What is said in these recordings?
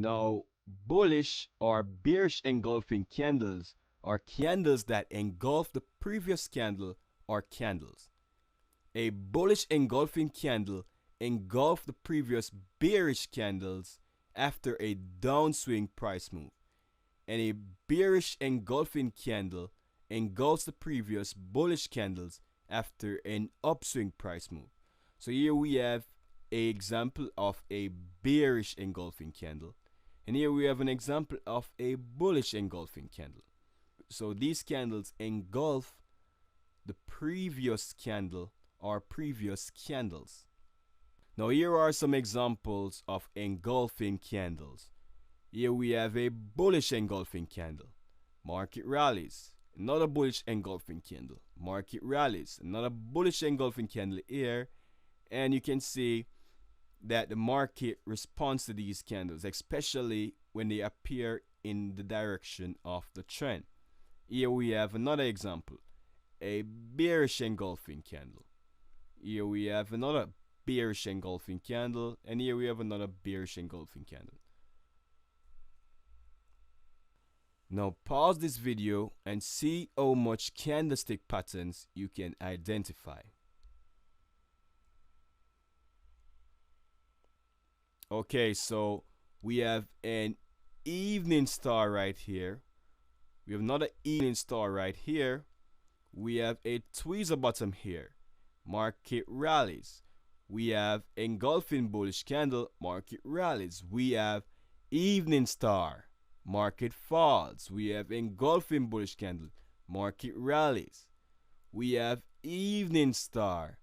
Now, bullish or bearish engulfing candles are candles that engulf the previous candle or candles. A bullish engulfing candle engulfs the previous bearish candles after a downswing price move, and a bearish engulfing candle engulfs the previous bullish candles after an upswing price move. So here we have an example of a bearish engulfing candle, and here we have an example of a bullish engulfing candle. So these candles engulf the previous candle or previous candles. Now here are some examples of engulfing candles. Here we have a bullish engulfing candle. Market rallies. Another bullish engulfing candle. Market rallies. Another bullish engulfing candle here. And you can see that the market responds to these candles, especially when they appear in the direction of the trend. Here we have another example. A bearish engulfing candle. Here we have another bearish engulfing candle, and here we have another bearish engulfing candle. Now pause this video and see how much candlestick patterns you can identify. Okay, so we have an evening star right here. We have another evening star right here. We have a tweezer bottom here. Market rallies. We have engulfing bullish candle. Market rallies. We have evening star. Market falls. We have engulfing bullish candle. Market rallies. We have evening star.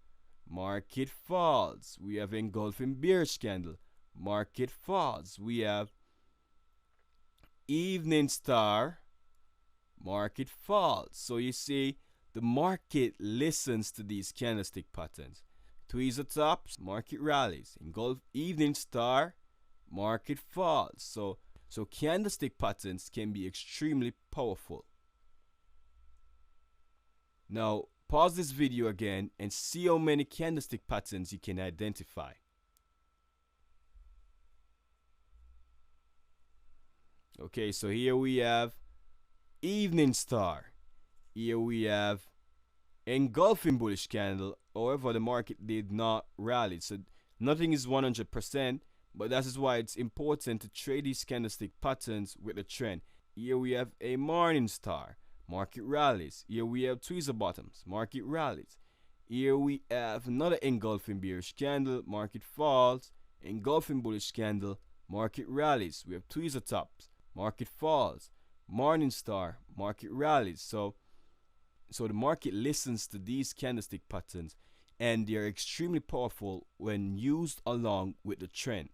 Market falls. We have engulfing bearish candle. Market falls. We have evening star. Market falls. So you see, the market listens to these candlestick patterns. Tweezer tops, market rallies. Engulf evening star, market falls. So candlestick patterns can be extremely powerful. Now pause this video again and see how many candlestick patterns you can identify. Okay, so here we have evening star. Here we have engulfing bullish candle. However, the market did not rally, so nothing is 100%, but that is why it's important to trade these candlestick patterns with the trend. Here we have a morning star, market rallies. Here we have tweezer bottoms, market rallies. Here we have another engulfing bearish candle, market falls. Engulfing bullish candle, market rallies. We have tweezer tops, market falls. Morning star, market rallies. So the market listens to these candlestick patterns, and they are extremely powerful when used along with the trend.